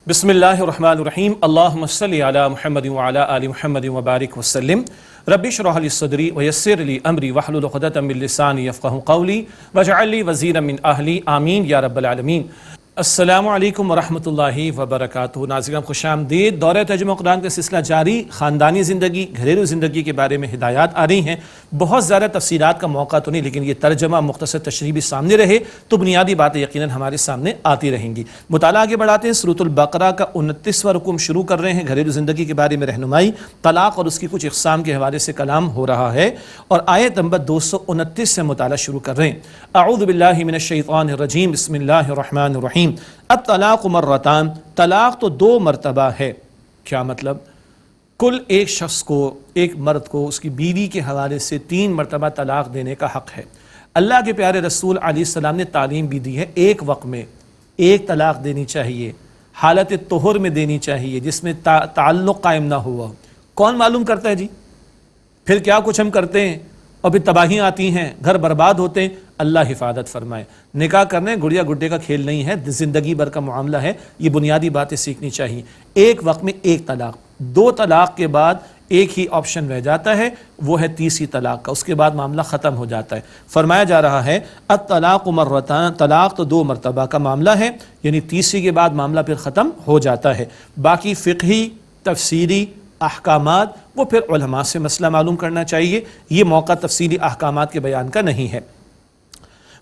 بسم اللہ الرحمن الرحیم اللہم صلی علی محمد وعلی آل محمد وبارک وسلم رب اشرح لی صدری ویسر لی امری واحلل عقدۃ من لسانی یفقہوا قولی واجعل لی وزیرا من اہلی آمین یا رب العالمین۔ السلام علیکم ورحمۃ اللہ وبرکاتہ۔ ناظرین خوش آمدید۔ دورہ ترجمہ قرآن کا سلسلہ جاری، خاندانی زندگی، گھریلو زندگی کے بارے میں ہدایات آ رہی ہیں۔ بہت زیادہ تفصیلات کا موقع تو نہیں، لیکن یہ ترجمہ مختصر تشریح بھی سامنے رہے تو بنیادی باتیں یقیناً ہمارے سامنے آتی رہیں گی۔ مطالعہ آگے بڑھاتے ہیں۔ سورۃ البقرہ کا 29واں رکوع شروع کر رہے ہیں۔ گھریلو زندگی کے بارے میں رہنمائی، طلاق اور اس کی کچھ اقسام کے حوالے سے کلام ہو رہا ہے، اور آیت نمبر 229 سے مطالعہ شروع کر رہے ہیں۔ اعوذ باللہ من الشیطان الرجیم، بسم اللہ الرحمن الرحیم۔ الطلاق مرتان، طلاق تو 2 مرتبہ ہے۔ کیا مطلب؟ کل ایک شخص کو، ایک مرد کو اس کی بیوی کے حوالے سے 3 مرتبہ طلاق دینے کا حق ہے۔ اللہ کے پیارے رسول علیہ السلام نے تعلیم بھی دی ہے، ایک وقت میں ایک طلاق دینی چاہیے، حالت طہر میں دینی چاہیے، جس میں تعلق قائم نہ ہوا۔ کون معلوم کرتا ہے جی؟ پھر کیا کچھ ہم کرتے ہیں اور پھر تباہیاں آتی ہیں، گھر برباد ہوتے ہیں۔ اللہ حفاظت فرمائے۔ نکاح کرنے گڑیا گڈے کا کھیل نہیں ہے، زندگی بھر کا معاملہ ہے۔ یہ بنیادی باتیں سیکھنی چاہیے۔ ایک وقت میں ایک طلاق، 2 طلاق کے بعد ایک ہی آپشن رہ جاتا ہے، وہ ہے تیسری طلاق کا، اس کے بعد معاملہ ختم ہو جاتا ہے۔ فرمایا جا رہا ہے الطلاق مرتان، طلاق تو 2 مرتبہ کا معاملہ ہے، یعنی تیسری کے بعد معاملہ پھر ختم ہو جاتا ہے۔ باقی فقہی تفسیری احکامات وہ پھر علماء سے مسئلہ معلوم کرنا چاہیے، یہ موقع تفصیلی احکامات کے بیان کا نہیں ہے۔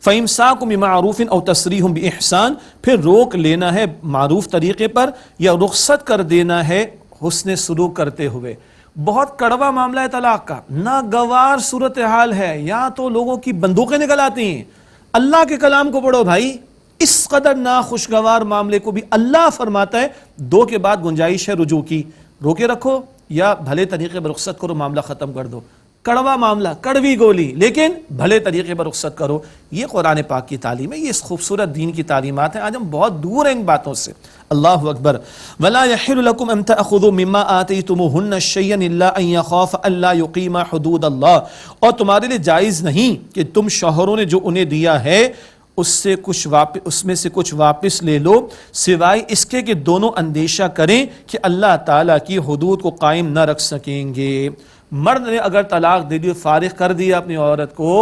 فَإِمْسَاكُ بِمَعْرُوفٍ أَوْ تَسْرِيحٌ بِإِحْسَانٍ، پھر روک لینا ہے معروف طریقے پر یا رخصت کر دینا ہے حسن سلوک کرتے ہوئے۔ بہت کڑوا معاملہ ہے طلاق کا، ناگوار صورتحال ہے، یا تو لوگوں کی بندوقیں نکل آتی ہیں۔ اللہ کے کلام کو پڑھو بھائی، اس قدر ناخوشگوار معاملے کو بھی اللہ فرماتا ہے 2 کے بعد گنجائش ہے رجوع کی، روکے رکھو یا بھلے طریقے پر رخصت کرو، معاملہ ختم کر دو۔ کڑوا معاملہ، کڑوی گولی، لیکن بھلے طریقے پر رخصت کرو۔ یہ قرآن پاک کی تعلیم ہے، یہ اس خوبصورت دین کی تعلیمات ہیں۔ آج ہم بہت دور ہیں ان باتوں سے۔ اللہ اکبر۔ وَلَا يَحِلُّ لَكُمْ أَن تَأْخُذُوا مِمَّا آتَيْتُمُوهُنَّ شَيْئًا إِلَّا أَن يَخَافَ أَلَّا يُقِيمَا حُدُودَ اللَّهِ، اور تمہارے لیے جائز نہیں کہ تم شوہروں نے جو انہیں دیا ہے اس میں سے کچھ واپس لے لو، سوائے اس کے کہ دونوں اندیشہ کریں کہ اللہ تعالیٰ کی حدود کو قائم نہ رکھ سکیں گے۔ مرد نے اگر طلاق دے دی، فارغ کر دیا اپنی عورت کو،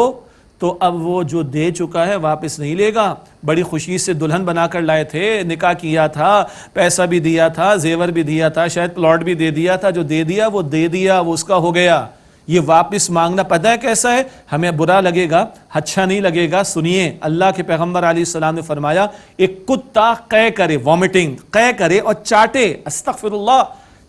تو اب وہ جو دے چکا ہے واپس نہیں لے گا۔ بڑی خوشی سے دلہن بنا کر لائے تھے، نکاح کیا تھا، پیسہ بھی دیا تھا، زیور بھی دیا تھا، شاید پلاٹ بھی دے دیا تھا، جو دے دیا وہ دے دیا، وہ اس کا ہو گیا۔ یہ واپس مانگنا پتہ ہے کیسا ہے؟ ہمیں برا لگے گا، اچھا نہیں لگے گا۔ سنیے، اللہ کے پیغمبر علیہ السلام نے فرمایا، ایک کتا قے کرے، وامٹنگ قے کرے اور چاٹے، استغفر اللہ،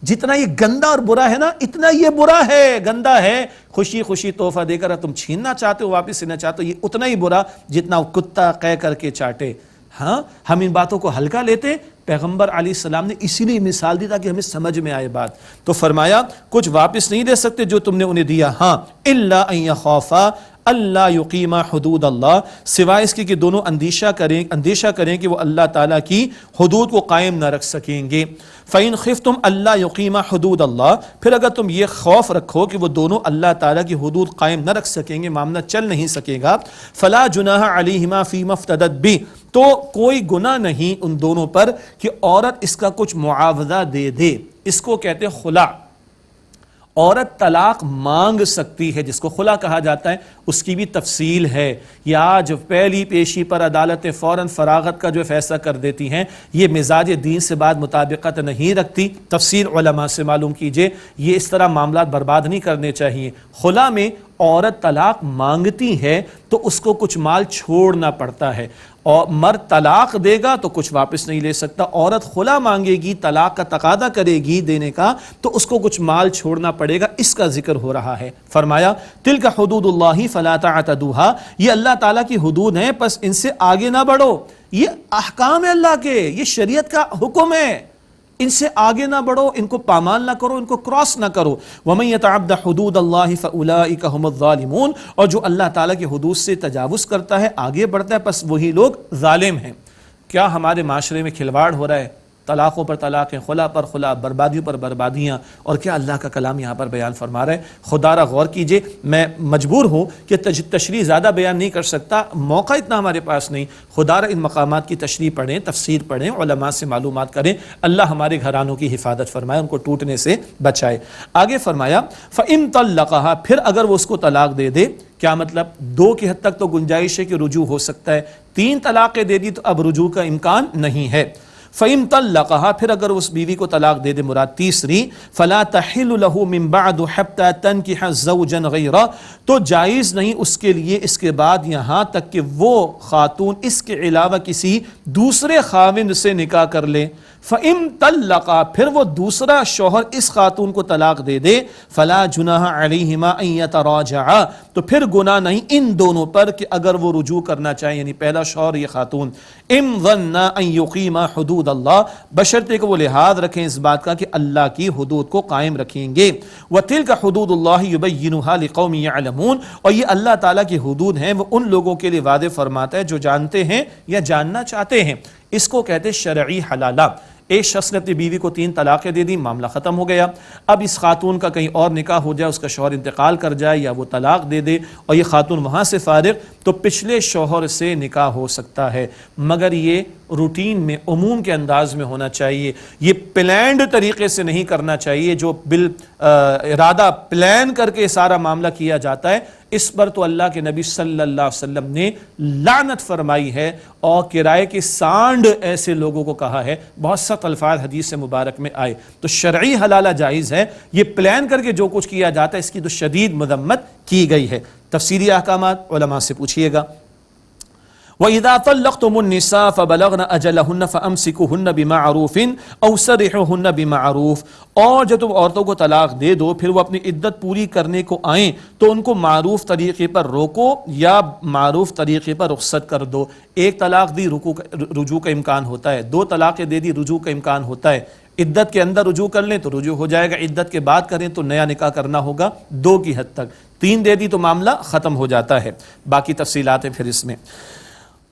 جتنا یہ گندا اور برا ہے نا، اتنا یہ برا ہے، گندا ہے۔ خوشی خوشی تحفہ دے کر تم چھیننا چاہتے ہو، واپس لینا چاہتے ہو، یہ اتنا ہی برا جتنا وہ کتا قے کر کے چاٹے۔ ہاں، ہم ان باتوں کو ہلکا لیتے۔ پیغمبر علیہ السلام نے اسی لیے مثال دی تاکہ ہمیں سمجھ میں آئے بات۔ تو فرمایا کچھ واپس نہیں دے سکتے جو تم نے انہیں دیا، ہاں الا ان یخافا اللہ یقیما حدود اللہ، سوائے اس کے کہ دونوں اندیشہ کریں کہ وہ اللہ تعالیٰ کی حدود کو قائم نہ رکھ سکیں گے۔ فَإِنْ خِفْتُمْ أَلَّا يُقِيمَا حُدُودَ اللَّهِ، پھر اگر تم یہ خوف رکھو کہ وہ دونوں اللہ تعالیٰ کی حدود قائم نہ رکھ سکیں گے، معاملہ چل نہیں سکے گا، فَلَا جُنَاحَ عَلَيْهِمَا فِيمَا افْتَدَتْ بِهِ، تو کوئی گناہ نہیں ان دونوں پر کہ عورت اس کا کچھ معاوضہ دے دے۔ اس کو کہتے ہیں خلا۔ عورت طلاق مانگ سکتی ہے، جس کو خلا کہا جاتا ہے، اس کی بھی تفصیل ہے۔ یا جو پہلی پیشی پر عدالتیں فوراً فراغت کا جو فیصلہ کر دیتی ہیں، یہ مزاج دین سے بعد مطابقت نہیں رکھتی۔ تفسیر علماء سے معلوم کیجئے، یہ اس طرح معاملات برباد نہیں کرنے چاہیے۔ خلا میں عورت طلاق مانگتی ہے تو اس کو کچھ مال چھوڑنا پڑتا ہے، اور مرد طلاق دے گا تو کچھ واپس نہیں لے سکتا۔ عورت خلا مانگے گی، طلاق کا تقاضا کرے گی دینے کا، تو اس کو کچھ مال چھوڑنا پڑے گا۔ اس کا ذکر ہو رہا ہے۔ فرمایا تلک حدود اللہ فلا تعتدوها، یہ اللہ تعالیٰ کی حدود ہیں، پس ان سے آگے نہ بڑھو۔ یہ احکام ہے اللہ کے، یہ شریعت کا حکم ہے، ان سے آگے نہ بڑھو، ان کو پامال نہ کرو، ان کو کراس نہ کرو۔ وَمَن يَتَعَدَّ حُدُودَ اللَّهِ فَأُولَٰئِكَ هُمُ الظَّالِمُونَ، اور جو اللہ تعالیٰ کی حدود سے تجاوز کرتا ہے، آگے بڑھتا ہے، پس وہی لوگ ظالم ہیں۔ کیا ہمارے معاشرے میں کھلواڑ ہو رہا ہے؟ طلاقوں پر طلاقیں، خلا پر خلا، بربادیوں پر بربادیاں، اور کیا اللہ کا کلام یہاں پر بیان فرما رہا ہے۔ خدا را غور کیجئے، میں مجبور ہوں کہ تشریح زیادہ بیان نہیں کر سکتا، موقع اتنا ہمارے پاس نہیں۔ خدا را ان مقامات کی تشریح پڑھیں، تفسیر پڑھیں، علماء سے معلومات کریں، اللہ ہمارے گھرانوں کی حفاظت فرمائے، ان کو ٹوٹنے سے بچائے۔ آگے فرمایا فَإِن طَلَّقَهَا، پھر اگر وہ اس کو طلاق دے دے، کیا مطلب؟ 2 کی حد تک تو گنجائش ہے کہ رجوع ہو سکتا ہے، 3 طلاقیں دے دی تو اب رجوع کا امکان نہیں ہے۔ فَإِن طَلَّقَهَا، پھر اگر اس بیوی کو طلاق دے دے، مراد تیسری، فَلَا تَحِلُّ لَهُ مِن بَعْدُ حَتَّى تَنْكِحَ زَوْجًا غَيْرَهُ، تو جائز نہیں اس کے لیے اس کے بعد یہاں تک کہ وہ خاتون اس کے علاوہ کسی دوسرے خاوند سے نکاح کر لے۔ فَإِن طَلَّقَا، پھر وہ دوسرا شوہر اس خاتون کو طلاق دے دے، فَلَا جُنَاحَ عَلَيْهِمَا أَن يَتَرَاجَعَا، تو پھر گناہ نہیں ان دونوں پر کہ اگر وہ رجوع کرنا چاہیں، یعنی پہلا شوہر یہ خاتون، اِن ظَنَّا أَن يُقِيمَا حُدُودَ اللَّهِ، بشرطے کہ وہ لحاظ رکھیں اس بات کا کہ اللہ کی حدود کو قائم رکھیں گے۔ وَتِلْكَ حُدُودُ اللَّهِ يُبَيِّنُهَا لِقَوْمٍ يَعْلَمُونَ، اور یہ اللہ تعالیٰ کی حدود ہیں، وہ ان لوگوں کے لیے واضح فرماتا ہے جو جانتے ہیں یا جاننا چاہتے ہیں۔ اس کو کہتے ہیں شرعی حلالہ۔ ایک شخص نے اپنی بیوی کو 3 طلاقیں دے دی، معاملہ ختم ہو گیا۔ اب اس خاتون کا کہیں اور نکاح ہو جائے، اس کا شوہر انتقال کر جائے یا وہ طلاق دے دے اور یہ خاتون وہاں سے فارغ، تو پچھلے شوہر سے نکاح ہو سکتا ہے، مگر یہ روٹین میں، عموم کے انداز میں ہونا چاہیے، یہ پلانڈ طریقے سے نہیں کرنا چاہیے جو ارادہ پلان کر کے سارا معاملہ کیا جاتا ہے۔ اس پر تو اللہ کے نبی صلی اللہ علیہ وسلم نے لعنت فرمائی ہے اور کرائے کی سانڈ ایسے لوگوں کو کہا ہے، بہت سخت الفاظ حدیث مبارک میں آئے۔ تو شرعی حلالہ جائز ہے، یہ پلان کر کے جو کچھ کیا جاتا ہے اس کی تو شدید مذمت کی گئی ہے۔ تفصیلی احکامات علماء سے پوچھیے گا۔ وَإِذَا طَلَّقْتُمُ النِّسَاءَ فَبَلَغْنَ أَجَلَهُنَّ فَأَمْسِكُوهُنَّ بِمَعْرُوفٍ أَوْ سَرِّحُوهُنَّ بِمَعْرُوفٍ، اور جب تم عورتوں کو طلاق دے دو پھر وہ اپنی عدت پوری کرنے کو آئیں تو ان کو معروف طریقے پر روکو یا معروف طریقے پر رخصت کر دو۔ ایک طلاق دی، رجوع کا امکان ہوتا ہے، 2 طلاقیں دے دی، رجوع کا امکان ہوتا ہے۔ عدت کے اندر رجوع کر لیں تو رجوع ہو جائے گا، عدت کے بعد کریں تو نیا نکاح کرنا ہوگا 2 کی حد تک، 3 دے دی تو معاملہ ختم ہو جاتا ہے۔ باقی تفصیلات ہیں پھر اس میں۔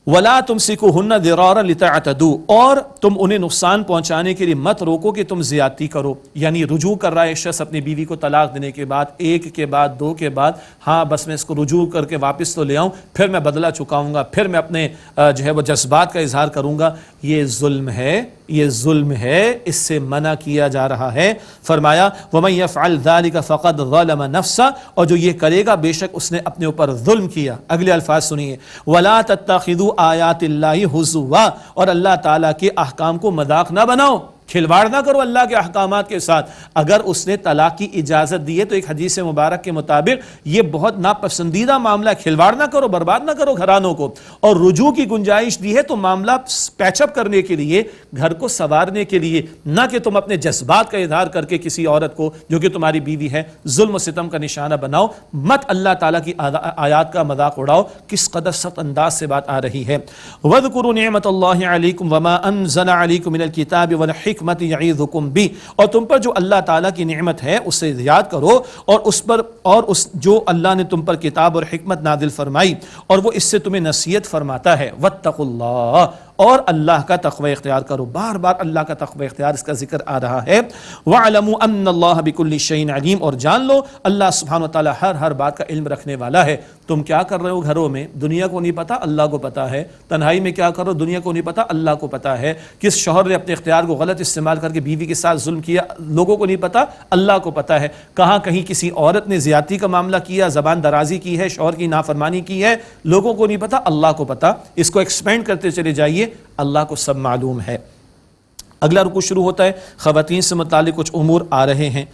وَلَا تُمْسِكُوهُنَّ ضِرَارًا لِتَعْتَدُوا، اور تم انہیں نقصان پہنچانے کے لیے مت روکو کہ تم زیادتی کرو، یعنی رجوع کر رہا ہے شخص اپنی بیوی کو طلاق دینے کے بعد، 1 کے بعد 2 کے بعد، ہاں بس میں اس کو رجوع کر کے واپس تو لے آؤں، پھر میں بدلہ چکاؤں گا، پھر میں اپنے جو ہے وہ جذبات کا اظہار کروں گا، یہ ظلم ہے، یہ ظلم ہے، اس سے منع کیا جا رہا ہے۔ فرمایا وَمَن يَفْعَلْ ذَلِكَ فَقَدْ ظَلَمَ نَفْسَهُ، اور جو یہ کرے گا بے شک اس نے اپنے اوپر ظلم کیا۔ اگلے الفاظ سنیے، وَلَا تَتَّخِذُوا آیات اللہ ہزوا، اور اللہ تعالیٰ کے احکام کو مذاق نہ بناؤ، کھلواڑ نہ کرو اللہ کے احکامات کے ساتھ۔ اگر اس نے طلاق کی اجازت دی ہے تو ایک حدیث مبارک کے مطابق یہ بہت ناپسندیدہ معاملہ، کھلواڑ نہ کرو، برباد نہ کرو گھرانوں کو، اور رجوع کی گنجائش دی ہے تو معاملہ پیچ اپ کرنے کے لیے، گھر کو سنوارنے کے لیے، نہ کہ تم اپنے جذبات کا اظہار کر کے کسی عورت کو جو کہ تمہاری بیوی ہے ظلم و ستم کا نشانہ بناؤ، مت اللہ تعالیٰ کی آیات کا مذاق اڑاؤ۔ کس قدر سخت انداز سے بات آ رہی ہے۔ وَاذْكُرُوا نِعْمَةَ اللَّهِ عَلَيْكُمْ وَمَا أَنزَلَ عَلَيْكُمْ مِنَ الْكِتَابِ وَالْحِكْمَةِ يَعِظُكُمْ بِهِ، اور تم پر جو اللہ تعالیٰ کی نعمت ہے اسے یاد کرو، اور اس پر جو اللہ نے تم پر کتاب اور حکمت نازل فرمائی اور وہ اس سے تمہیں نصیحت فرماتا ہے۔ وَاتَّقُوا اللَّهَ، اور اللہ کا تقوی اختیار کرو۔ بار بار اللہ کا تقوی اختیار اس کا ذکر آ رہا ہے۔ وَاعْلَمُوا أَنَّ اللَّهَ بِكُلِّ شَيْءٍ عَلِيمٌ، اور جان لو اللہ سبحانہ وتعالیٰ ہر بات کا علم رکھنے والا ہے۔ تم کیا کر رہے ہو گھروں میں، دنیا کو نہیں پتا، اللہ کو پتا ہے۔ تنہائی میں کیا کرو، دنیا کو نہیں پتا، اللہ کو پتا ہے۔ کس شوہر نے اپنے اختیار کو غلط استعمال کر کے بیوی کے ساتھ ظلم کیا، لوگوں کو نہیں پتا، اللہ کو پتا ہے۔ کہاں کہیں کسی عورت نے زیادتی کا معاملہ کیا، زبان درازی کی ہے، شوہر کی نافرمانی کی ہے، لوگوں کو نہیں پتا، اللہ کو پتا۔ اس کو ایکسپینڈ کرتے چلے جائیے، اللہ کو سب معلوم ہے۔ اگلا رکوع شروع ہوتا ہے، خواتین سے متعلق کچھ امور آ رہے ہیں۔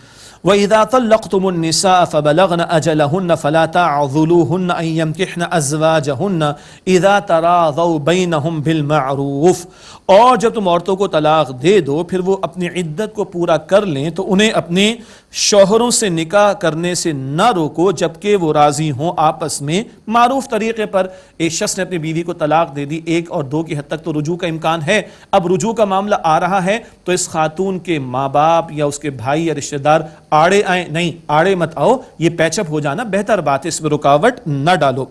وَإِذَا طَلَّقْتُمُ النِّسَاءَ فَبَلَغْنَ أَجَلَهُنَّ فَلَا تَعْضُلُوهُنَّ أَن يَنكِحْنَ أَزْوَاجَهُنَّ إِذَا تَرَاضَوْا بَيْنَهُمْ بِالْمَعْرُوفِ، اور جب تم عورتوں کو طلاق دے دو پھر وہ اپنی عدت کو پورا کر لیں تو انہیں اپنے شوہروں سے نکاح کرنے سے نہ روکو جبکہ وہ راضی ہوں آپس میں معروف طریقے پر۔ ایک شخص نے اپنی بیوی کو طلاق دے دی، 1 اور 2 کی حد تک تو رجوع کا امکان ہے۔ اب رجوع کا معاملہ آ رہا ہے تو اس خاتون کے ماں باپ یا اس کے بھائی یا رشتہ دار آڑے آئیں، نہیں، آڑے مت آؤ، یہ پیچ اپ ہو جانا بہتر بات ہے، اس میں رکاوٹ نہ ڈالو۔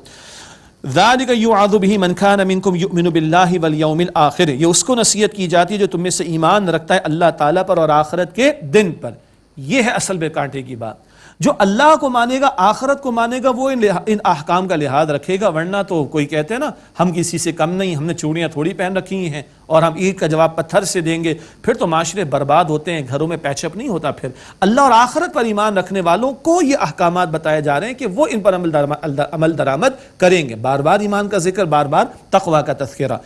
ذالک یوعظ بہ من کان منکم یؤمن باللہ والیوم الآخر، یہ اس کو نصیحت کی جاتی ہے جو تم میں سے ایمان رکھتا ہے اللہ تعالیٰ پر اور آخرت کے دن پر۔ یہ ہے اصل بے کانٹے کی بات۔ جو اللہ کو مانے گا، آخرت کو مانے گا، وہ ان احکام کا لحاظ رکھے گا، ورنہ تو کوئی کہتے ہیں نا ہم کسی سے کم نہیں، ہم نے چوڑیاں تھوڑی پہن رکھی ہیں اور ہم عید کا جواب پتھر سے دیں گے، پھر تو معاشرے برباد ہوتے ہیں، گھروں میں پیچ اپ نہیں ہوتا۔ پھر اللہ اور آخرت پر ایمان رکھنے والوں کو یہ احکامات بتائے جا رہے ہیں کہ وہ ان پر عمل درآمد کریں گے۔ بار بار ایمان کا ذکر، بار بار تقویٰ کا تذکرہ۔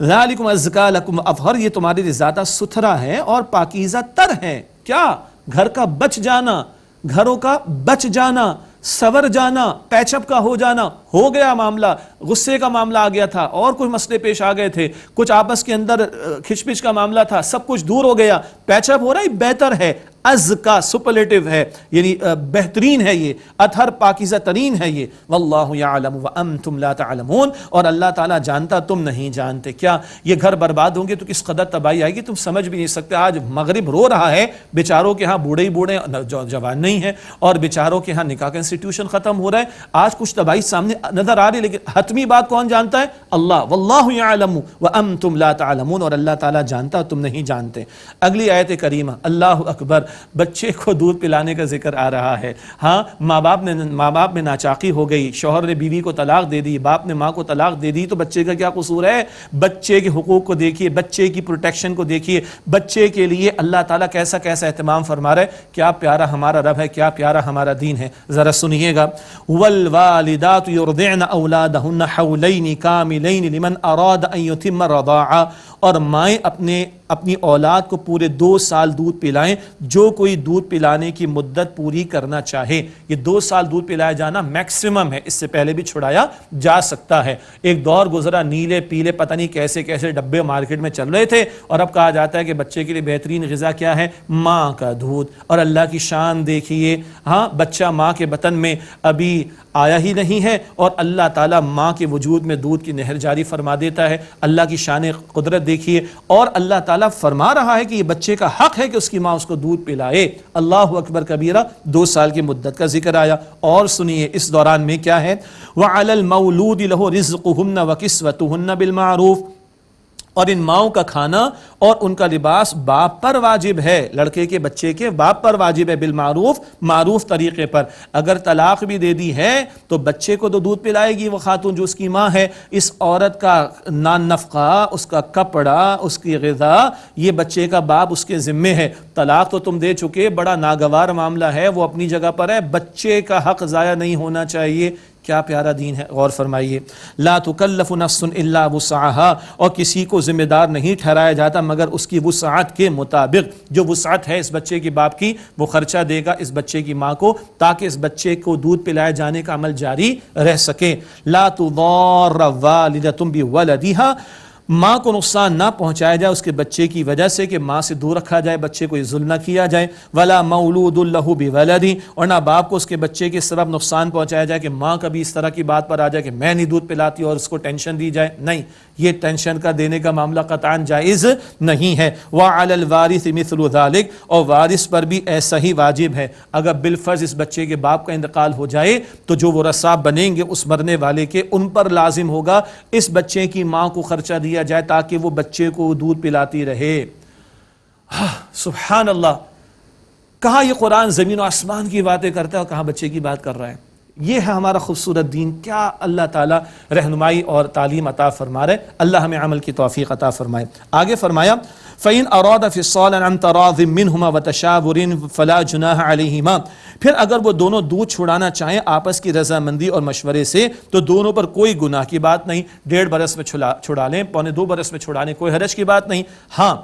ذالکم ازکیٰ لکم اطہر، یہ تمہارے لیے زیادہ ستھرا ہے اور پاکیزہ تر ہے۔ کیا؟ گھر کا بچ جانا، گھروں کا بچ جانا، سور جانا، پیچ اپ کا ہو جانا، ہو گیا معاملہ، غصے کا معاملہ آ گیا تھا اور کچھ مسئلے پیش آ گئے تھے، کچھ آپس کے اندر کھچ پچ کا معاملہ تھا، سب کچھ دور ہو گیا، پیچ اپ ہو رہا ہے، بہتر ہے، ازکا سپرلیٹو ہے، یعنی بہترین ہے، یہ اطہر پاکیزہ ترین ہے یہ۔ واللہ یعلم وانتم لا تعلمون، اور اللہ تعالیٰ جانتا تم نہیں جانتے۔ کیا یہ گھر برباد ہوں گے تو کس قدر تباہی آئے گی تم سمجھ بھی نہیں سکتے۔ آج مغرب رو رہا ہے، بیچاروں کے ہاں بوڑھے ہی بوڑھے جوان نہیں ہیں، اور بیچاروں کے ہاں نکاح کا انسٹیٹیوشن ختم ہو رہا ہے۔ آج کچھ تباہی سامنے نظر آ رہی، لیکن حتمی بات کون جانتا ہے؟ اللہ۔ واللہ یعلم وانتم لا تعلمون، اور اللہ تعالیٰ جانتا تم نہیں جانتے۔ اگلی آیت کریمہ، اللہ اکبر، بچے کو دودھ پلانے کا ذکر آ رہا ہے۔ ہاں، ماں باپ میں ناچاقی ہو گئی، شوہر نے بیوی کو طلاق دے دی، باپ نے ماں کو طلاق دے دی، تو بچے کا کیا قصور ہے؟ بچے کے حقوق کو دیکھیے، بچے کی پروٹیکشن کو دیکھیے، بچے کے لیے اللہ تعالیٰ کیسا کیسا اہتمام فرما رہا ہے۔ کیا پیارا ہمارا رب ہے، کیا پیارا ہمارا دین ہے، ذرا سنیے گا۔ والوالدات يرضعن اولادهن حولین کاملین لمن اراد ان يتم الرضاعہ، اور مائیں اپنی اولاد کو پورے 2 سال دودھ پلائیں جو کوئی دودھ پلانے کی مدت پوری کرنا چاہے۔ یہ 2 سال دودھ پلایا جانا میکسیمم ہے، اس سے پہلے بھی چھڑایا جا سکتا ہے۔ ایک دور گزرا، نیلے پیلے پتہ نہیں کیسے کیسے ڈبے مارکیٹ میں چل رہے تھے، اور اب کہا جاتا ہے کہ بچے کے لیے بہترین غذا کیا ہے؟ ماں کا دودھ۔ اور اللہ کی شان دیکھیے، ہاں، بچہ ماں کے بطن میں ابھی آیا ہی نہیں ہے اور اللہ تعالیٰ ماں کے وجود میں دودھ کی نہر جاری فرما دیتا ہے۔ اللہ کی شان قدرت دیکھیے، اور اللہ تعالیٰ فرما رہا ہے کہ یہ بچے کا حق ہے کہ اس کی ماں اس کو دودھ پلائے۔ اللہ اکبر کبیرہ، 2 سال کی مدت کا ذکر آیا۔ اور سنیے اس دوران میں کیا ہے؟ وَعَلَى الْمَوْلُودِ لَهُ رِزْقُهُنَّ وَكِسْوَتُهُنَّ بِالْمَعْرُوفِ، اور ان ماؤں کا کھانا اور ان کا لباس باپ پر واجب ہے، لڑکے کے بچے کے باپ پر واجب ہے، بالمعروف، معروف طریقے پر۔ اگر طلاق بھی دے دی ہے تو بچے کو تو دودھ پلائے گی وہ خاتون جو اس کی ماں ہے۔ اس عورت کا نان نفقہ، اس کا کپڑا، اس کی غذا، یہ بچے کا باپ اس کے ذمے ہے۔ طلاق تو تم دے چکے، بڑا ناگوار معاملہ ہے، وہ اپنی جگہ پر ہے، بچے کا حق ضائع نہیں ہونا چاہیے۔ کیا پیارا دین ہے، غور فرمائیے۔ لا تکلف نفس الا وسعها، اور کسی کو ذمہ دار نہیں ٹھہرایا جاتا مگر اس کی وسعت کے مطابق۔ جو وسعت ہے اس بچے کی باپ کی، وہ خرچہ دے گا اس بچے کی ماں کو تاکہ اس بچے کو دودھ پلائے جانے کا عمل جاری رہ سکے۔ لا تضار والدۃ بولدها، ماں کو نقصان نہ پہنچایا جائے اس کے بچے کی وجہ سے کہ ماں سے دور رکھا جائے، بچے کو یہ ظلم نہ کیا جائے۔ ولا مولود له بولدہ، اور نہ باپ کو اس کے بچے کے سبب نقصان پہنچایا جائے کہ ماں کبھی اس طرح کی بات پر آ جائے کہ میں نہیں دودھ پلاتی اور اس کو ٹینشن دی جائے۔ نہیں، یہ ٹینشن کا دینے کا معاملہ قطعاً جائز نہیں ہے۔ وعلی الوارث مثل ذلک، اور وارث پر بھی ایسا ہی واجب ہے۔ اگر بالفرض اس بچے کے باپ کا انتقال ہو جائے تو جو ورثاء بنیں گے اس مرنے والے کے، ان پر لازم ہوگا اس بچے کی ماں کو خرچہ دیا جائے تاکہ وہ بچے کو دودھ پلاتی رہے۔ سبحان اللہ، کہاں یہ قرآن زمین و آسمان کی باتیں کرتا ہے اور کہاں بچے کی بات کر رہا ہے۔ یہ ہے ہمارا خوبصورت دین، کیا اللہ تعالیٰ رہنمائی اور تعلیم عطا فرما رہے۔ اللہ ہمیں عمل کی توفیق عطا فرمائے۔ آگے فرمایا فَإِنْ أَرَادَ فِصَالًا عَنْ تَرَاضٍ مِّنْهُمَا وَتَشَاوُرٍ فَلَا جُنَاحَ عَلَيْهِمَا، پھر اگر وہ دونوں دودھ چھڑانا چاہیں آپس کی رضامندی اور مشورے سے تو دونوں پر کوئی گناہ کی بات نہیں۔ 1.5 برس میں چھڑا لیں، 1.25 برس میں چھڑانے کوئی حرج کی بات نہیں۔ ہاں،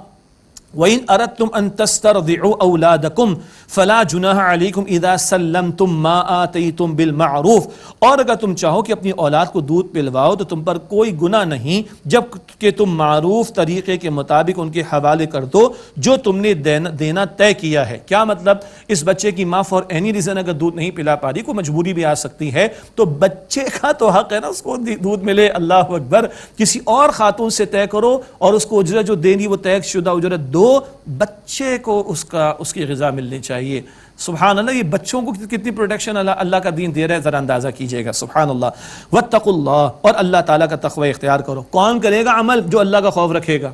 وَإِنْ أَرَدْتُمْ أَن تَسْتَرْضِعُوا أَوْلَادَكُمْ فَلَا جُنَاحَ عَلَيْكُمْ إِذَا سَلَّمْتُمْ مَا آتَيْتُمْ بِالْمَعْرُوفِ، اور اگر تم چاہو کہ اپنی اولاد کو دودھ پلواؤ تو تم پر کوئی گناہ نہیں جب کہ تم معروف طریقے کے مطابق ان کے حوالے کر دو جو تم نے دینا طے کیا ہے۔ کیا مطلب؟ اس بچے کی ماں فار اینی ریزن اگر دودھ نہیں پلا پا رہی، کوئی مجبوری بھی آ سکتی ہے، تو بچے کا تو حق ہے نا اس کو دودھ ملے۔ اللہ اکبر، کسی اور خاتون سے طے کرو اور اس کو اجرت جو دینی وہ طے شدہ اجرت دو، لو بچے کو اس کی غذا ملنی چاہیے. سبحان اللہ, یہ بچوں کو کتنی پروٹیکشن اللہ کا دین دے رہا ہے, ذرا اندازہ کیجئے گا. سبحان اللہ. واتقوا اللہ, اور اللہ تعالیٰ کا تقوی اختیار کرو. کون کرے گا عمل؟ جو اللہ کا خوف رکھے گا.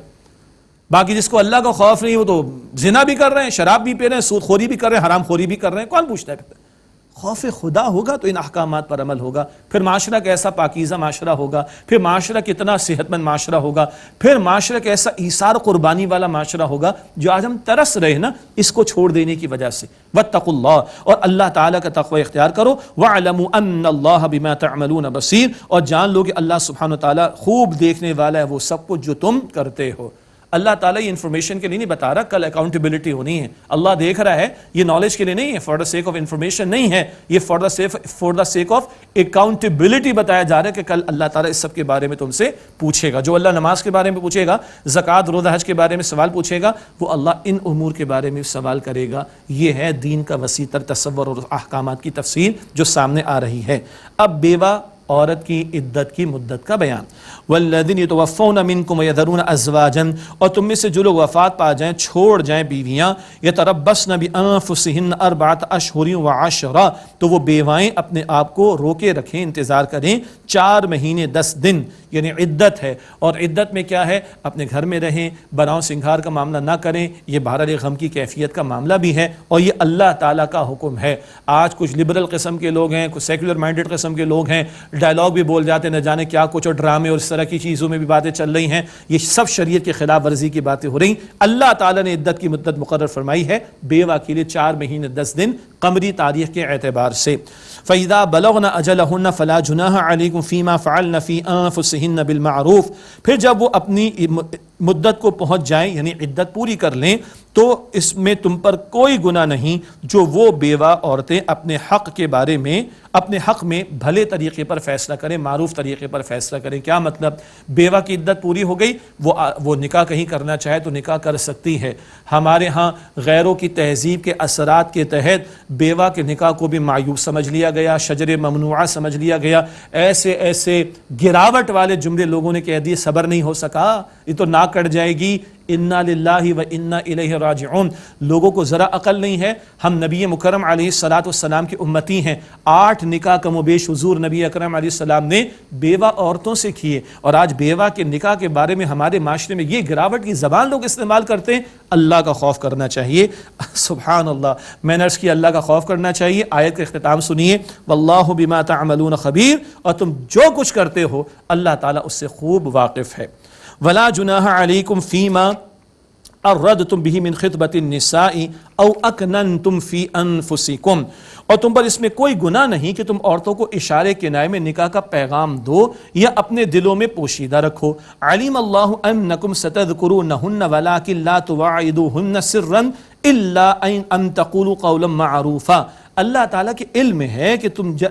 باقی جس کو اللہ کا خوف نہیں, وہ تو زنا بھی کر رہے ہیں, شراب بھی پی رہے ہیں, سود خوری بھی کر رہے ہیں, حرام خوری بھی کر رہے ہیں. کون پوچھتا ہے؟ خوف خدا ہوگا تو ان احکامات پر عمل ہوگا. پھر معاشرہ کیسا پاکیزہ معاشرہ ہوگا, پھر معاشرہ کتنا صحت مند معاشرہ ہوگا, پھر معاشرہ کیسا ایثار قربانی والا معاشرہ ہوگا, جو آج ہم ترس رہے نا اس کو چھوڑ دینے کی وجہ سے. واتقوا اللہ, اور اللہ تعالیٰ کا تقوی اختیار کرو. وَاعْلَمُوا أَنَّ اللَّهَ بِمَا تَعْمَلُونَ بَصِيرٌ, اور جان لو کہ اللہ سبحانہ وتعالیٰ خوب دیکھنے والا ہے وہ سب کچھ جو تم کرتے ہو. اللہ تعالیٰ یہ انفارمیشن کے لیے نہیں بتا رہا, کل اکاؤنٹیبلٹی ہونی ہے. اللہ دیکھ رہا ہے, یہ نالج کے لیے نہیں ہے, for the sake of information نہیں ہے, یہ for the sake of accountability بتایا جا رہا ہے کہ کل اللہ تعالیٰ اس سب کے بارے میں تم سے پوچھے گا. جو اللہ نماز کے بارے میں پوچھے گا, زکوٰۃ روزہ حج کے بارے میں سوال پوچھے گا, وہ اللہ ان امور کے بارے میں سوال کرے گا. یہ ہے دین کا وسیع تر تصور اور احکامات کی تفصیل جو سامنے آ رہی ہے. اب بیوہ عورت کی عدت کی مدت کا بیان. والذین یتوفون منکم ویذرون ازواجا, اور تم میں سے جو لوگ وفات پا جائیں, چھوڑ جائیں بیویاں, یتربصن بانفسہن اربعۃ اشہر وعشرا, تو وہ بیوائیں اپنے آپ کو روکے رکھیں, انتظار کریں 4 مہینے 10 دن, یعنی عدت ہے. اور عدت میں کیا ہے؟ اپنے گھر میں رہیں, بناؤ سنگھار کا معاملہ نہ کریں. یہ بہرحال غم کی کیفیت کا معاملہ بھی ہے, اور یہ اللہ تعالیٰ کا حکم ہے. آج کچھ لبرل قسم کے لوگ ہیں, کچھ سیکولر مائنڈڈ قسم کے لوگ ہیں, ڈائلاگ بھی بول جاتے, نہ جانے کیا کچھ, اور ڈرامے اور اس طرح کی چیزوں میں بھی باتیں چل رہی ہیں. یہ سب شریعت کے خلاف ورزی کی باتیں ہو رہی. اللہ تعالیٰ نے عدت کی مدت مقرر فرمائی ہے بیوہ کے لیے 4 مہینے 10 دن قمری تاریخ کے اعتبار سے. فَإِذَا بَلَغْنَ أَجَلَهُنَّ فَلَا جُنَاحَ عَلَيْكُمْ فِي مَا فَعَلْنَ فِي أَنفُسِهِنَّ بِالْمَعْرُوفِ, پھر جب وہ اپنی مدت کو پہنچ جائیں, یعنی عدت پوری کر لیں, تو اس میں تم پر کوئی گناہ نہیں جو وہ بیوہ عورتیں اپنے حق کے بارے میں, اپنے حق میں بھلے طریقے پر فیصلہ کریں, معروف طریقے پر فیصلہ کریں. کیا مطلب؟ بیوہ کی عدت پوری ہو گئی, وہ نکاح کہیں کرنا چاہے تو نکاح کر سکتی ہے. ہمارے ہاں غیروں کی تہذیب کے اثرات کے تحت بیوہ کے نکاح کو بھی معیوب سمجھ لیا گیا, شجر ممنوعہ سمجھ لیا گیا. ایسے گراوٹ والے جملے لوگوں نے کہہ دیے, صبر نہیں ہو سکا, یہ تو ناک کٹ جائے گی. انا للہ و انا الیہ راجعون. لوگوں کو ذرا عقل نہیں ہے. ہم نبی مکرم علیہ الصلوۃ والسلام کی امتی ہیں. 8 نکاح کم و بیش حضور نبی اکرم علیہ السلام نے بیوہ عورتوں سے کیے, اور آج بیوہ کے نکاح کے بارے میں ہمارے معاشرے میں یہ گراوٹ کی زبان لوگ استعمال کرتے ہیں. اللہ کا خوف کرنا چاہیے. سبحان اللہ. میں نے عرض کیا اللہ کا خوف کرنا چاہیے. آیت کا اختتام سنیے, واللہ بما تعملون خبیر, اور تم جو کچھ کرتے ہو اللہ تعالیٰ اس سے خوب واقف ہے. ولا جناح علیکم فیما اردتم به من خطبۃ النساء او اکننتم فی انفسکم, اور تم پر اس میں کوئی گناہ نہیں کہ تم عورتوں کو اشارے کنائے میں نکاح کا پیغام دو یا اپنے دلوں میں پوشیدہ رکھو. علیم اللہ انکم ستذکرونہن ولکن لا تواعدوہن سرا الا ان تقولوا قولا معروفا. اللہ تعالیٰ کے علم ہے کہ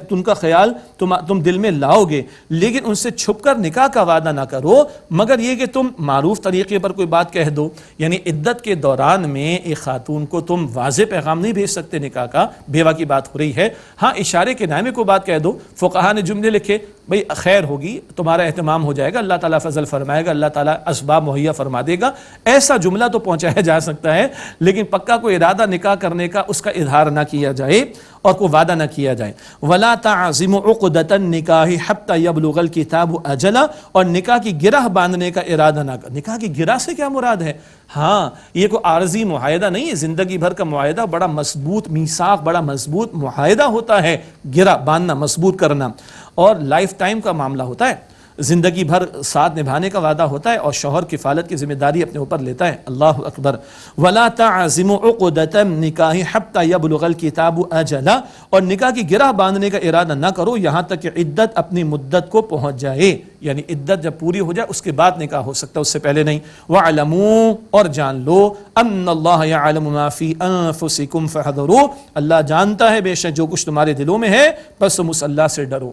تم کا خیال تم دل میں لاؤ گے, لیکن ان سے چھپ کر نکاح کا وعدہ نہ کرو, مگر یہ کہ تم معروف طریقے پر کوئی بات کہہ دو. یعنی عدت کے دوران میں ایک خاتون کو تم واضح پیغام نہیں بھیج سکتے نکاح کا, بیوہ کی بات ہو رہی ہے. ہاں اشارے کے نائے میں کوئی بات کہہ دو. فقہا نے جملے لکھے, بھئی خیر ہوگی, تمہارا اہتمام ہو جائے گا, اللہ تعالیٰ فضل فرمائے گا, اللہ تعالیٰ اسباب مہیا فرما دے گا. ایسا جملہ تو پہنچایا جا سکتا ہے, لیکن پکا کوئی ارادہ نکاح کرنے کا اس کا اظہار نہ کیا جائے اور کوئی وعدہ نہ کیا جائے. وَلَا تَعْزِمُ عُقْدَةَ النِّكَاحِ حَتَّى يَبْلُغَ الْكِتَابُ أَجَلَهُ, اور نکاح کی گرہ باندھنے کا ارادہ نہ کر. نکاح کی گرہ سے کیا مراد ہے؟ ہاں یہ کوئی عارضی معاہدہ نہیں ہے, زندگی بھر کا معاہدہ, بڑا مضبوط میثاق, بڑا مضبوط معاہدہ ہوتا ہے. گرہ باندھنا, مضبوط کرنا, اور لائف ٹائم کا معاملہ ہوتا ہے, زندگی بھر ساتھ نبھانے کا وعدہ ہوتا ہے, اور شوہر کفالت کی ذمہ داری اپنے اوپر لیتا ہے. اللہ اکبر. وَلَا تَعْزِمُ عُقْدَةَ النِّكَاحِ حَتَّى يَبْلُغَ الْكِتَابُ أَجَلَهُ, اور نکاح کی گرہ باندھنے کا ارادہ نہ کرو یہاں تک کہ عدت اپنی مدت کو پہنچ جائے. یعنی عدت جب پوری ہو جائے اس کے بعد نکاح ہو سکتا ہے, اس سے پہلے نہیں. وَاعْلَمُوا, اور جان لو, أَنَّ اللَّهَ يَعْلَمُ مَا فِي أَنفُسِكُمْ فَاحْذَرُوا, اللہ جانتا ہے بے شک جو کچھ تمہارے دلوں میں ہے, بس تم اس اللہ سے ڈرو.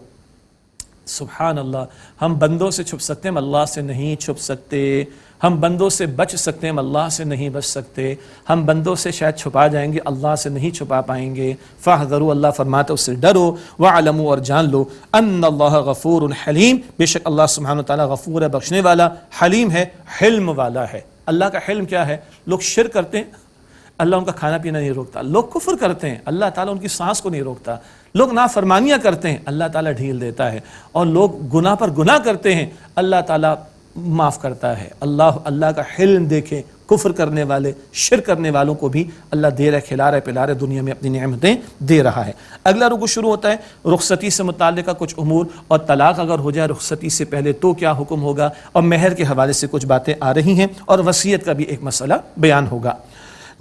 سبحان اللہ. ہم بندوں سے چھپ سکتے ہیں, اللہ سے نہیں چھپ سکتے. ہم بندوں سے بچ سکتے ہیں, اللہ سے نہیں بچ سکتے. ہم بندوں سے شاید چھپا جائیں گے, اللہ سے نہیں چھپا پائیں گے. فاحذروا, اللہ فرماتا ہے اس سے ڈرو. وَاعْلَمُوا, اور جان لو, أَنَّ اللَّهَ غَفُورٌ حَلِيمٌ, بے شک اللہ سبحانہ وتعالیٰ غفور ہے, بخشنے والا, حلیم ہے, حلم والا ہے. اللہ کا حلم کیا ہے؟ لوگ شرک کرتے ہیں، اللہ ان کا کھانا پینا نہیں روکتا. لوگ کفر کرتے ہیں، اللہ تعالیٰ ان کی سانس کو نہیں روکتا. لوگ نافرمانیاں کرتے ہیں، اللہ تعالیٰ ڈھیل دیتا ہے. اور لوگ گناہ پر گناہ کرتے ہیں، اللہ تعالیٰ معاف کرتا ہے. اللہ کا حلم دیکھیں. کفر کرنے والے، شرک کرنے والوں کو بھی اللہ دے رہا ہے، کھلا رہا ہے، پلا رہا ہے، دنیا میں اپنی نعمتیں دے رہا ہے. اگلا رکوع شروع ہوتا ہے رخصتی سے متعلقہ کچھ امور، اور طلاق اگر ہو جائے رخصتی سے پہلے تو کیا حکم ہوگا، اور مہر کے حوالے سے کچھ باتیں آ رہی ہیں، اور وصیت کا بھی ایک مسئلہ بیان ہوگا.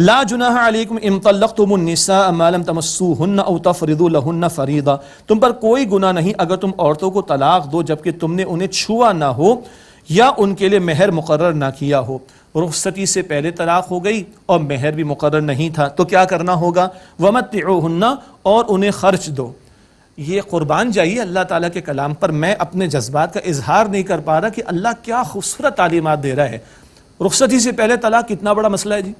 لا جناح علیکم ان طلقتم النساء ما لم تمسوهن او تفرضوا لهن فریضہ، تم پر کوئی گناہ نہیں اگر تم عورتوں کو طلاق دو جبکہ تم نے انہیں چھوا نہ ہو یا ان کے لیے مہر مقرر نہ کیا ہو. رخصتی سے پہلے طلاق ہو گئی اور مہر بھی مقرر نہیں تھا تو کیا کرنا ہوگا؟ ومتعوہن، اور انہیں خرچ دو. یہ قربان جائیے اللہ تعالیٰ کے کلام پر. میں اپنے جذبات کا اظہار نہیں کر پا رہا کہ اللہ کیا خوبصورت تعلیمات دے رہا ہے. رخصتی سے پہلے طلاق کتنا بڑا مسئلہ ہے جی،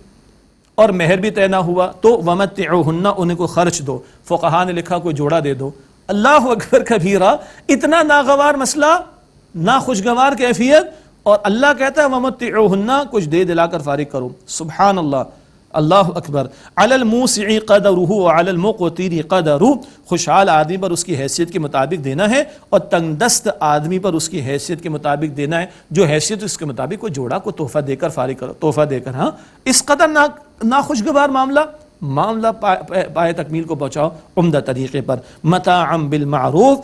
اور مہر بھی طے نہ ہوا تو ومتعوہن، انہیں کو خرچ دو. فقہا نے لکھا کوئی جوڑا دے دو. اللہ اکبر کبیرہ، اتنا ناگوار مسئلہ، ناخوشگوار کیفیت، اور اللہ کہتا ہے ومتعوہن، کچھ دے دلا کر فارغ کرو. سبحان اللہ، اللہ اکبر. علی الموسع قدرہ وعلی المقتر قدرہ، خوشحال آدمی پر اس کی حیثیت کے مطابق دینا ہے اور تنگ دست آدمی پر اس کی حیثیت کے مطابق دینا ہے. جو حیثیت اس کے مطابق کوئی جوڑا کو تحفہ دے کر فارغ کرو، تحفہ دے کر. ہاں، اس قدر ناخوشگوار معاملہ پائے تکمیل کو پہنچاؤ عمدہ طریقے پر. متاعا بالمعروف،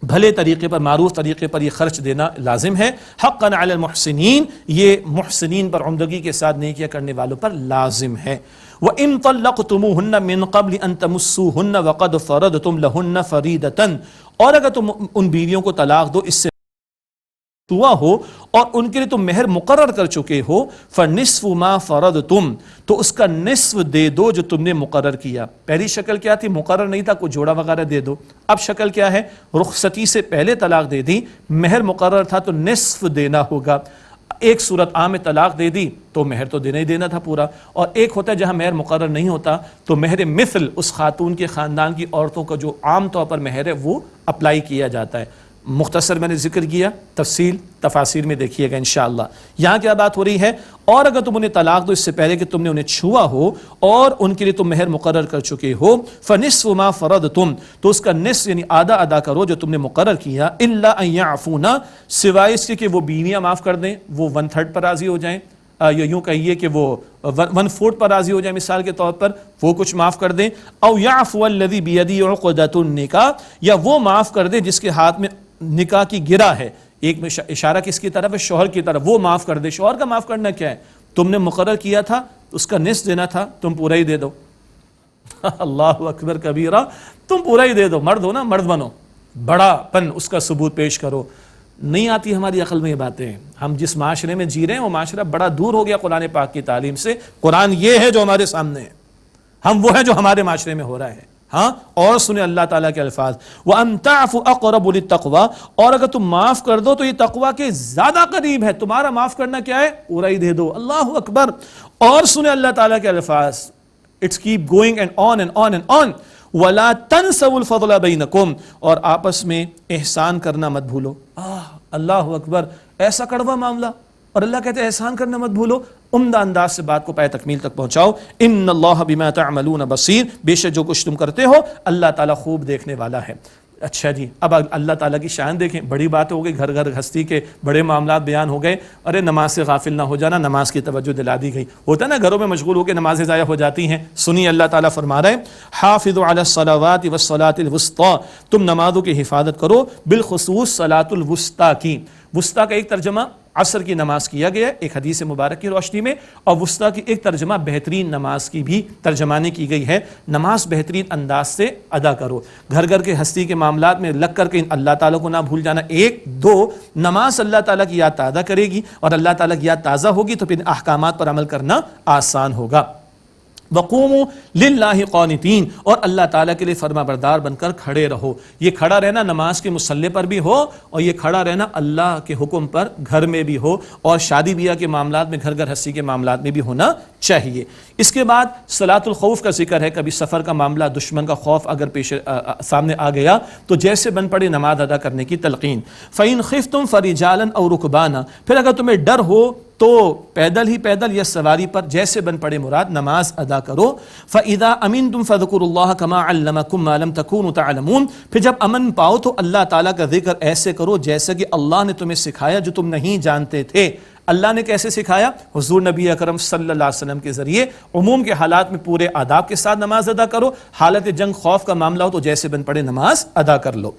بھلے طریقے پر، معروف طریقے پر یہ خرچ دینا لازم ہے. حقا علی المحسنین، یہ محسنین پر، عمدگی کے ساتھ نیکیاں کرنے والوں پر لازم ہے. وَإِن طَلَّقْتُمُوهُنَّ مِن قَبْلِ أَن تَمُسُّوهُنَّ وَقَدْ فَرَضْتُمْ لَهُنَّ فَرِيضَةً، اور اگر تم ان بیویوں کو طلاق دو اس سے ہوا ہو اور ان کے لیے تم مہر مقرر کر چکے ہو، فَنِصْفُ مَا فَرَضْتُمْ، تو اس کا نصف دے دو جو تم نے مقرر کیا. پہلی شکل کیا تھی؟ مقرر نہیں تھا، کوئی جوڑا وغیرہ دے دو. اب شکل کیا ہے؟ رخصتی سے پہلے طلاق دے دی، مہر مقرر تھا تو نصف دینا ہوگا. ایک صورت عام طلاق دے دی تو مہر تو دینا ہی دینا تھا پورا، اور ایک ہوتا ہے جہاں مہر مقرر نہیں ہوتا تو مہر مثل اس خاتون کے خاندان کی عورتوں کا جو عام طور پر مہر ہے وہ اپلائی کیا جاتا ہے. مختصر میں نے ذکر کیا، تفصیل تفاسیر میں دیکھیے گا انشاءاللہ. یہاں کیا بات ہو رہی ہے؟ اور اگر تم انہیں طلاق دو اس سے پہلے کہ تم نے انہیں چھوا ہو اور ان کے لیے تم مہر مقرر کر چکے ہو، فَنِصْفُ مَا فَرَضْتُمْ، تو اس کا نصف یعنی آدھا ادا کرو جو تم نے مقرر کیا. إِلَّا أَن يَعْفُونَ، سوائے اس کے کہ وہ بیویاں معاف کر دیں، وہ 1/3 پر راضی ہو جائیں، یا یوں کہیے کہ وہ 1/4 پر راضی ہو جائیں مثال کے طور پر، وہ کچھ معاف کر دیں. أَوْ يَعْفُوَ الَّذِي بِيَدِهِ عُقْدَةُ النِّكَاحِ، یا وہ معاف کر دے جس کے ہاتھ میں نکاح کی گرہ ہے. ایک میں اشارہ کس کی طرف ہے؟ شوہر کی طرف. وہ معاف کر دے. شوہر کا معاف کرنا کیا ہے؟ تم نے مقرر کیا تھا اس کا نصف دینا تھا، تم پورا ہی دے دو. اللہ اکبر کبیرہ، تم پورا ہی دے دو. مرد ہو نا، مرد بنو، بڑا پن اس کا ثبوت پیش کرو. نہیں آتی ہماری عقل میں یہ باتیں. ہم جس معاشرے میں جی رہے ہیں وہ معاشرہ بڑا دور ہو گیا قرآن پاک کی تعلیم سے. قرآن یہ ہے جو ہمارے سامنے ہے، ہم وہ ہیں جو ہمارے معاشرے میں ہو رہا ہے. ہاں، اور سنیں اللہ تعالیٰ کے الفاظ، وَأَن تَعْفُوا أَقْرَبُ لِلتَّقْوَىٰ، اور اگر تم معاف کر دو تو یہ تقویٰ کے زیادہ قریب ہے. تمہارا معاف کرنا کیا ہے؟ پورا ہی دے دو. اللہ اکبر. اور سنیں اللہ تعالیٰ کے الفاظ، it's keep going and on and on and on. وَلَا تَنْسَوُا الْفَضْلَ بَيْنَكُمْ، اور آپس میں احسان کرنا مت بھولو. اللہ اکبر، ایسا کڑوا معاملہ، اور اللہ کہتے ہیں احسان کرنا مت بھولو. عمدہ انداز سے بات کو پائے تکمیل تک پہنچاؤ. ان اللہ بما تعملون بصیر، بے شک جو کچھ تم کرتے ہو اللہ تعالیٰ خوب دیکھنے والا ہے. اچھا جی، اب اللہ تعالیٰ کی شان دیکھیں. بڑی بات ہو گئی، گھر گھر ہستی کے بڑے معاملات بیان ہو گئے. ارے نماز سے غافل نہ ہو جانا، نماز کی توجہ دلا دی گئی. ہوتا ہے نا گھروں میں مشغول ہو کے نمازیں ضائع ہو جاتی ہیں. سنیے اللہ تعالیٰ فرما رہے ہیں، حافظوا علی الصلوات والصلاۃ الوسطیٰ، تم نمازوں کی حفاظت کرو، بالخصوص صلاۃ الوسطیٰ کی. وسطیٰ کا ایک ترجمہ عصر کی نماز کیا گیا ہے ایک حدیث مبارک کی روشنی میں، اور وسطیٰ کی ایک ترجمہ بہترین نماز کی بھی ترجمانی کی گئی ہے. نماز بہترین انداز سے ادا کرو. گھر گھر کے ہستی کے معاملات میں لگ کر کے اللہ تعالیٰ کو نہ بھول جانا. 1 2 نماز اللہ تعالیٰ کی یاد تازہ کرے گی، اور اللہ تعالیٰ کی یاد تازہ ہوگی تو پھر احکامات پر عمل کرنا آسان ہوگا. وقوموا للہ قانتین، اور اللہ تعالیٰ کے لیے فرما بردار بن کر کھڑے رہو. یہ کھڑا رہنا نماز کے مصلی پر بھی ہو، اور یہ کھڑا رہنا اللہ کے حکم پر گھر میں بھی ہو، اور شادی بیاہ کے معاملات میں، گھر گھر ہستی کے معاملات میں بھی ہونا چاہیے۔ اس کے بعد صلاۃ الخوف کا ذکر ہے، کبھی سفر کا معاملہ، دشمن کا خوف اگر سامنے آ گیا تو جیسے بن پڑے نماز ادا کرنے کی تلقین۔ فَإِنْ خِفْتُمْ فَرِجَالًا أَوْ رُكْبَانًا، پھر اگر تمہیں ڈر ہو تو پیدل یا سواری پر، جیسے بن پڑے مراد نماز ادا کرو۔ فَإِذَا أَمِنْتُمْ فَاذْكُرُوا اللَّهَ كَمَا عَلَّمَكُمْ مَا لَمْ تَكُونُوا تَعْلَمُونَ، پھر جب امن پاؤ تو اللہ تعالیٰ کا ذکر ایسے کرو جیسا کہ اللہ نے تمہیں سکھایا جو تم نہیں جانتے تھے۔ اللہ نے کیسے سکھایا؟ حضور نبی اکرم صلی اللہ علیہ وسلم کے ذریعے۔ عموم کے حالات میں پورے آداب کے ساتھ نماز ادا کرو، حالت جنگ خوف کا معاملہ ہو تو جیسے بن پڑے نماز ادا کر لو۔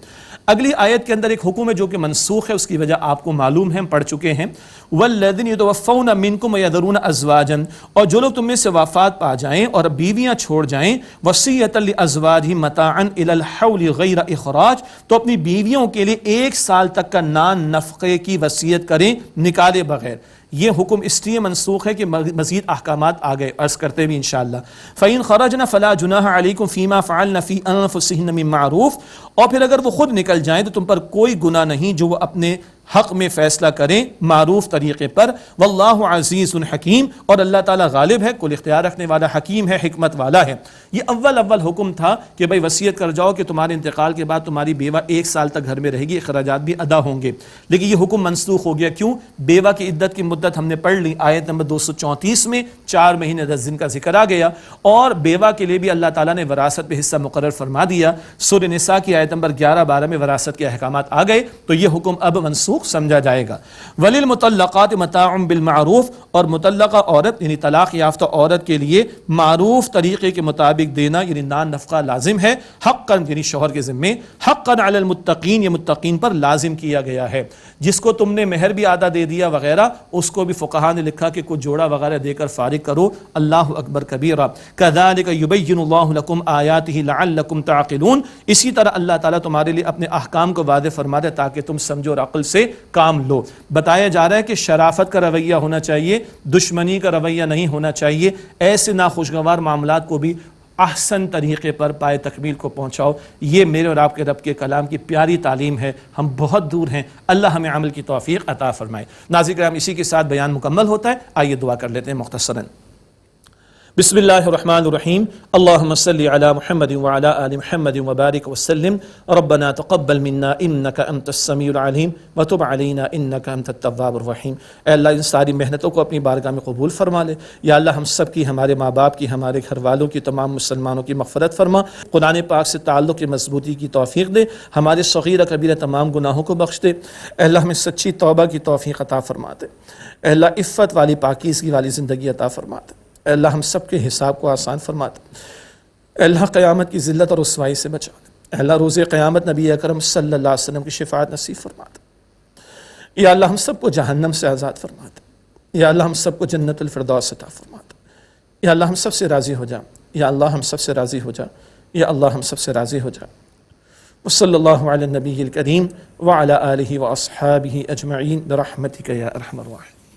اگلی آیت کے اندر ایک حکم ہے جو کہ منسوخ ہے، اس کی وجہ آپ کو معلوم ہے، ہم پڑھ چکے ہیں۔ وَالَّذِينَ يَتَوَفَّوْنَ مِنْكُمْ وَيَذَرُونَ أَزْوَاجًا، اور جو لوگ تم میں سے وفات پا جائیں اور بیویاں چھوڑ جائیں، وَصِيَّةً لِأَزْوَاجِهِمْ مَتَاعًا إِلَى الْحَوْلِ غَيْرَ إِخْرَاجٍ، تو اپنی بیویوں کے لیے 1 سال تک کا نان نفقے کی وصیت کریں نکالے بغیر۔ یہ حکم اس لیے منسوخ ہے کہ مزید احکامات آ گئے، عرض کرتے بھی انشاءاللہ۔ فَإِنْ خَرَجْنَ فَلَا جُنَاحَ عَلَيْكُمْ فِي مَا فَعَلْنَ فِي أَنفُسِهِنَّ مِن مَّعْرُوفٍ، اور پھر اگر وہ خود نکل جائیں تو تم پر کوئی گناہ نہیں جو وہ اپنے حق میں فیصلہ کریں معروف طریقے پر۔ واللہ عزیز حکیم، اور اللہ تعالیٰ غالب ہے، کل اختیار رکھنے والا، حکیم ہے، حکمت والا ہے۔ یہ اول حکم تھا کہ بھائی وصیت کر جاؤ کہ تمہارے انتقال کے بعد تمہاری بیوہ 1 سال تک گھر میں رہے گی، اخراجات بھی ادا ہوں گے، لیکن یہ حکم منسوخ ہو گیا۔ کیوں؟ بیوہ کی عدت کی مدت ہم نے پڑھ لی، آیت نمبر 234 میں 4 مہینے 10 دن کا ذکر آ گیا، اور بیوہ کے لیے بھی اللہ تعالیٰ نے وراثت پہ حصہ مقرر فرما دیا۔ سورہ نساء کی آیت نمبر 11-12 میں وراثت کے احکامات آ گئے، تو یہ حکم اب منسوخ سمجھا جائے گا۔ وَلِلْمُطَلَّقَاتِ مَتَاعٌ بِالْمَعْرُوفِ، اور متلقہ عورت یعنی طلاق یافتہ عورت کے لیے معروف طریقے کے مطابق دینا یعنی نان نفقہ لازم ہے، حقاً یعنی شوہر کے ذمے، حقاً علی المتقین، یہ متقین پر لازم کیا گیا ہے۔ جس کو تم نے مہر بھی آدھا دے دیا وغیرہ، اس کو بھی فقہا نے لکھا کہ کچھ جوڑا وغیرہ دے کر فارغ کرو۔ اللہ اکبر کبیرہ۔ کذالک یبین اللہ لکم آیاتہ لعلکم تعقلون، اسی طرح اللہ تعالیٰ تمہارے لیے اپنے احکام کو واضح فرما دے تاکہ تم سمجھو اور عقل سے کام لو۔ بتایا جا رہا ہے کہ شرافت کا رویہ ہونا چاہیے، دشمنی کا رویہ نہیں ہونا چاہیے، ایسے ناخوشگوار معاملات کو بھی احسن طریقے پر پائے تکمیل کو پہنچاؤ۔ یہ میرے اور آپ کے رب کے کلام کی پیاری تعلیم ہے، ہم بہت دور ہیں، اللہ ہمیں عمل کی توفیق عطا فرمائے۔ ناظرین کرام، اسی کے ساتھ بیان مکمل ہوتا ہے، آئیے دعا کر لیتے ہیں مختصراً۔ بسم اللہ الرحمن الرحیم، اللہم صلی علی محمد وعلی آل محمد وبارک وسلم، ربنا تقبل منا انک انت السمیع العلیم وتب علینا انک انت التواب الرحیم۔ اے اللہ ان ساری محنتوں کو اپنی بارگاہ میں قبول فرما لے، یا اللہ ہم سب کی، ہمارے ماں باپ کی، ہمارے گھر والوں کی، تمام مسلمانوں کی مغفرت فرما، قرآن پاک سے تعلق کی مضبوطی کی توفیق دے، ہمارے صغیرہ کبیرہ تمام گناہوں کو بخش دے، اے اللہ ہمیں سچی توبہ کی توفیق عطا فرما دے، اے اللہ عفت والی پاکیزگی والی زندگی عطا فرما دے، اے اللہ ہم سب کے حساب کو آسان فرما دے، اے اللہ قیامت کی ذلت اور رسوائی سے بچا دے، اے اللہ روز قیامت نبی اکرم صلی اللہ علیہ وسلم کی شفاعت نصیب فرما دے، یا اللہ ہم سب کو جہنم سے آزاد فرما دے، یا اللہ ہم سب کو جنت الفردوس عطا فرما دے، یا اللہ ہم سب سے راضی ہو جا، یا اللہ ہم سب سے راضی ہو جا، یا اللہ ہم سب سے راضی ہو جا۔ وصلی اللہ علی النبی الکریم وعلی آلہ واصحابہ اجمعین برحمتک یا ارحم الراحمین۔